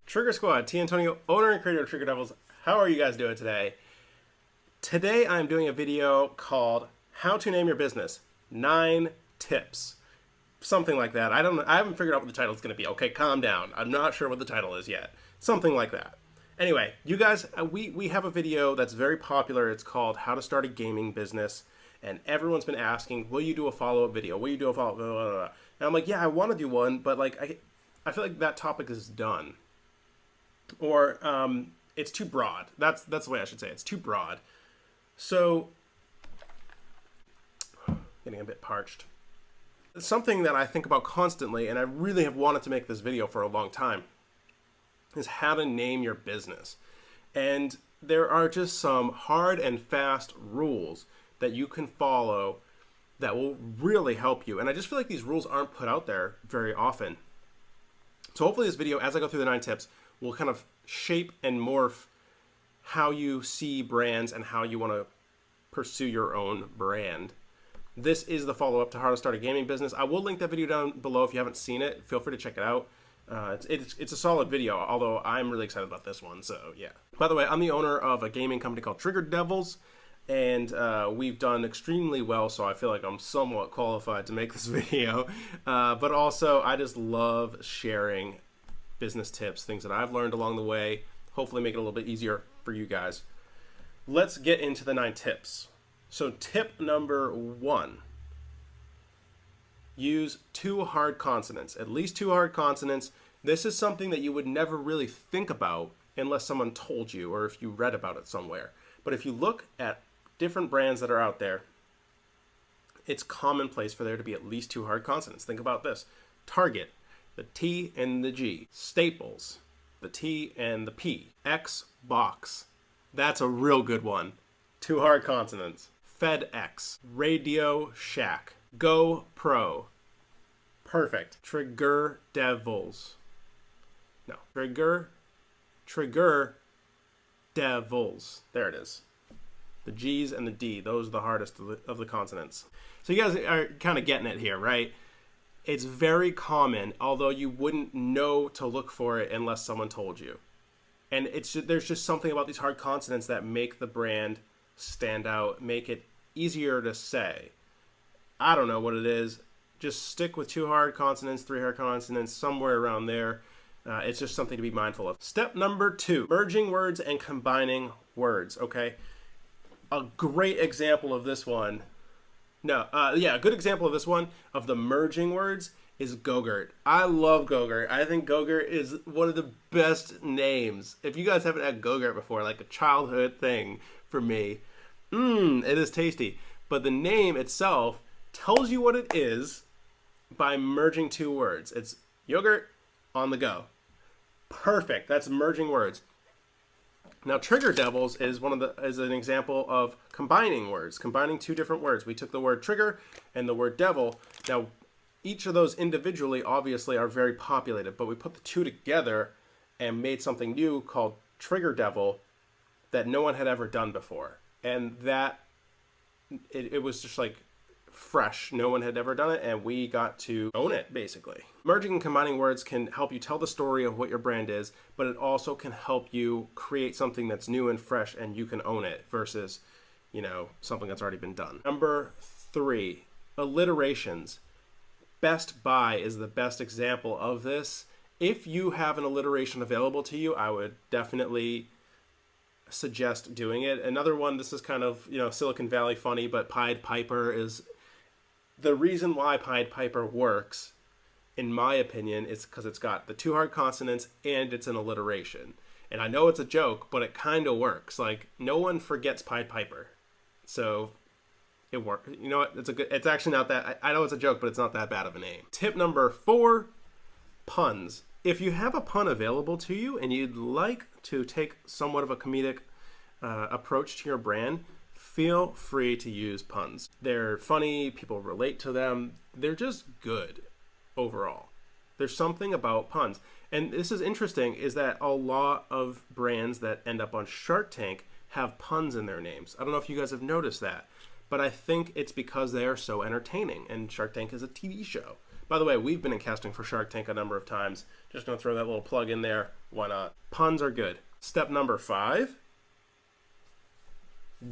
Trigger Squad, T. Antonio, owner and creator of Trigger Devils. How are you guys doing today? Today I'm doing a video called How to Name Your Business, 9 Tips. Something like that. I haven't figured out what the title is going to be. Okay, calm down. I'm not sure what the title is yet. Something like that. Anyway, you guys, we have a video that's very popular. It's called How to Start a Gaming Business. And everyone's been asking, will you do a follow-up video? Will you do a follow-up? Blah, blah, blah. And I'm like, yeah, I want to do one, but like I feel like that topic is done. Or it's too broad. That's the way I should say it. It's too broad. So, getting a bit parched. Something that I think about constantly, and I really have wanted to make this video for a long time, is how to name your business. And there are just some hard and fast rules that you can follow that will really help you. And I just feel like these rules aren't put out there very often. So hopefully this video, as I go through the 9 tips, will kind of shape and morph how you see brands and how you want to pursue your own brand. This is the follow-up to How to Start a Gaming Business. I will link that video down below if you haven't seen it. Feel free to check it out. It's a solid video, although I'm really excited about this one, so yeah. By the way, I'm the owner of a gaming company called Trigger Devils, and we've done extremely well, so I feel like I'm somewhat qualified to make this video. But also, I just love sharing business tips, things that I've learned along the way, hopefully make it a little bit easier for you guys. Let's get into the 9 tips. So tip number 1, use 2 hard consonants, at least 2 hard consonants. This is something that you would never really think about unless someone told you or if you read about it somewhere. But if you look at different brands that are out there, it's commonplace for there to be at least 2 hard consonants. Think about this. Target, the T and the G. Staples, the T and the P. Xbox, that's a real good one. 2 hard consonants. FedEx, Radio Shack, GoPro. Perfect. Trigger Devils. No, Trigger Devils. There it is. The G's and the D, those are the hardest of the consonants. So you guys are kind of getting it here, right? It's very common, although you wouldn't know to look for it unless someone told you. And there's just something about these hard consonants that make the brand stand out, make it easier to say. I don't know what it is. Just stick with 2 hard consonants, 3 hard consonants, somewhere around there. It's just something to be mindful of. Step number 2, merging words and combining words, okay? A great example of this one, a good example of this one, of the merging words, is Go-Gurt. I love Go-Gurt. I think Go-Gurt is one of the best names. If you guys haven't had Go-Gurt before, like a childhood thing for me, it is tasty. But the name itself tells you what it is by merging 2 words. It's yogurt on the go. Perfect. That's merging words. Now, Trigger Devils is an example of combining words, combining 2 different words. We took the word trigger and the word devil. Now, each of those individually obviously are very populated, but we put the 2 together and made something new called Trigger Devil that no one had ever done before. And that, it was just like fresh. No one had ever done it, and we got to own it, basically. Merging and combining words can help you tell the story of what your brand is, but it also can help you create something that's new and fresh and you can own it versus, something that's already been done. Number 3, alliterations. Best Buy is the best example of this. If you have an alliteration available to you, I would definitely suggest doing it. Another one, this is kind of, Silicon Valley funny, but Pied Piper is the reason why Pied Piper works, in my opinion, is because it's got the 2 hard consonants and it's an alliteration. And I know it's a joke, but it kind of works. Like, no one forgets Pied Piper. So it works. You know what? It's actually not that, I know it's a joke, but it's not that bad of a name. Tip number 4, puns. If you have a pun available to you and you'd like to take somewhat of a comedic approach to your brand, feel free to use puns. They're funny, people relate to them, they're just good overall. There's something about puns. And this is interesting, is that a lot of brands that end up on Shark Tank have puns in their names. I don't know if you guys have noticed that, but I think it's because they are so entertaining, and Shark Tank is a TV show. By the way, we've been in casting for Shark Tank a number of times. Just going to throw that little plug in there. Why not? Puns are good. Step number 5.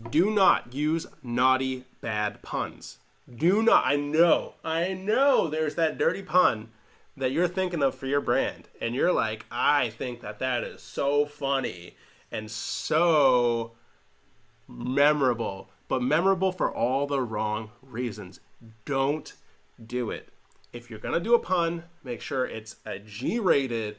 Do not use naughty, bad puns. Do not. I know there's that dirty pun that you're thinking of for your brand. And you're like, I think that is so funny and so memorable. But memorable for all the wrong reasons. Don't do it. If you're going to do a pun, make sure it's a G-rated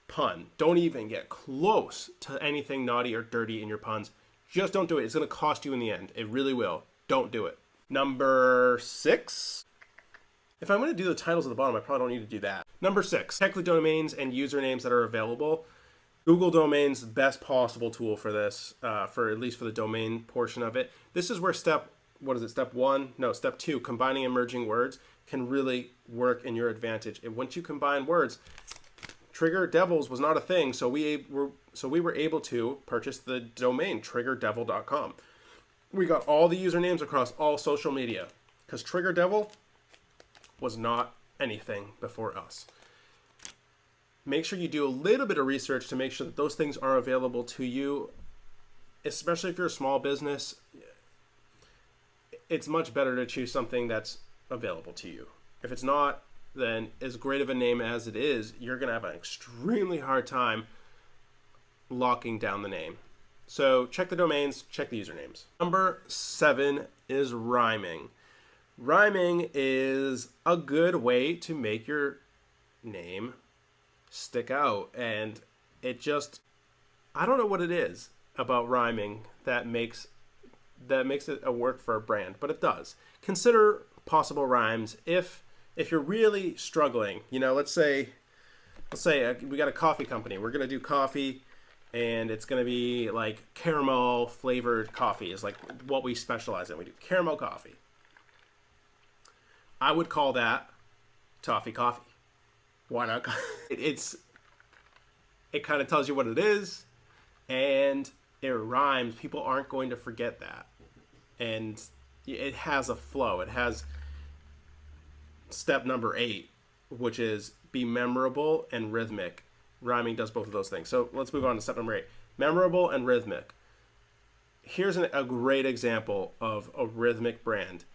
pun. Don't even get close to anything naughty or dirty in your puns. Just don't do it. It's going to cost you in the end. It really will. Don't do it. Number 6. If I'm going to do the titles at the bottom, I probably don't need to do that. Number 6. Check the domains and usernames that are available. Google Domains, the best possible tool for this, for at least for the domain portion of it. This is where step 2, combining emerging words, can really work in your advantage. And once you combine words, Trigger Devils was not a thing, so we were able to purchase the domain triggerdevil.com. We got all the usernames across all social media because Trigger Devil was not anything before us. Make sure you do a little bit of research to make sure that those things are available to you, especially if you're a small business. It's much better to choose something that's available to you. If it's not, then as great of a name as it is, you're going to have an extremely hard time locking down the name. So check the domains, check the usernames. Number 7 is rhyming. Rhyming is a good way to make your name stick out. And it just, I don't know what it is about rhyming that makes it a work for a brand, but it does. Consider possible rhymes if you're really struggling. You know, let's say we got a coffee company. We're going to do coffee, and it's going to be like caramel flavored coffee is like what we specialize in. We do caramel coffee. I would call that toffee coffee. Why not? It kind of tells you what it is, and it rhymes. People aren't going to forget that. And it has a flow. It has step number 8, which is be memorable and rhythmic. Rhyming does both of those things. So let's move on to step number 8. Memorable and rhythmic. Here's a great example of a rhythmic brand.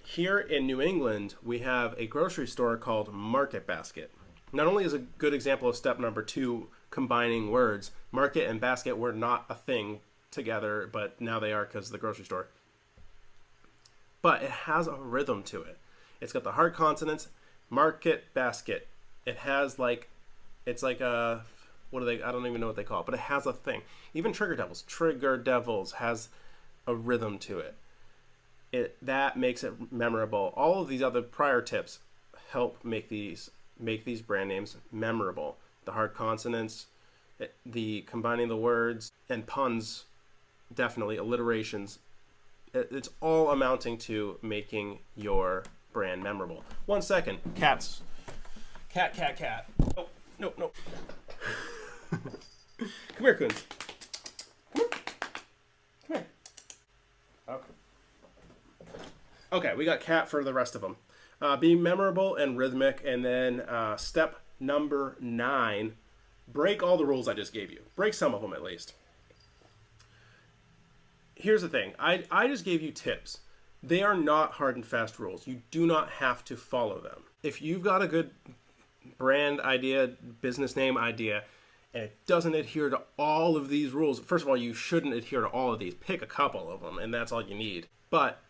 Here in New England, we have a grocery store called Market Basket. Not only is a good example of step number 2, combining words. Market and basket were not a thing together, but now they are because of the grocery store. But it has a rhythm to it. It's got the hard consonants, market, basket. It has it's like a, I don't even know what they call it, but it has a thing. Even Trigger Devils has a rhythm to it. That makes it memorable. All of these other prior tips help make these brand names memorable. The hard consonants, the combining the words, and puns, definitely, alliterations. It's all amounting to making your brand memorable. 1 second. Cats. Cat. Oh, no. Come here, Coons. Come here. Okay, we got cat for the rest of them. Be memorable and rhythmic. And then step number 9, break all the rules I just gave you. Break some of them at least. Here's the thing. I just gave you tips. They are not hard and fast rules. You do not have to follow them. If you've got a good brand idea, business name idea, and it doesn't adhere to all of these rules, first of all, you shouldn't adhere to all of these. Pick a couple of them, and that's all you need. But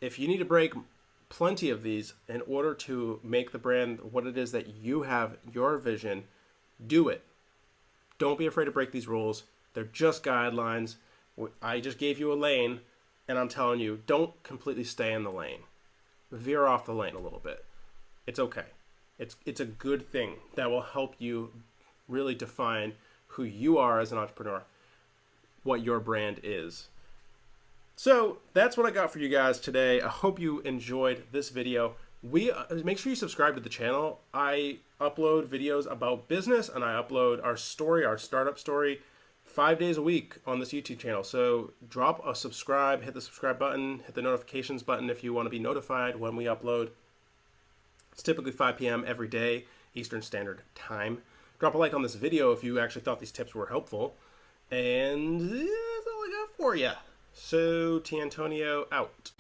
if you need to break plenty of these in order to make the brand what it is that you have, your vision, do it. Don't be afraid to break these rules. They're just guidelines. I just gave you a lane, and I'm telling you, don't completely stay in the lane. Veer off the lane a little bit. It's okay. It's a good thing that will help you really define who you are as an entrepreneur, what your brand is. So that's what I got for you guys today. I hope you enjoyed this video. Make sure you subscribe to the channel. I upload videos about business, and I upload our startup story 5 days a week on this YouTube channel. So drop a subscribe, hit the subscribe button, hit the notifications button if you want to be notified when we upload. It's typically 5 p.m. every day, Eastern Standard Time. Drop a like on this video if you actually thought these tips were helpful. And that's all I got for you. So, T. Antonio out.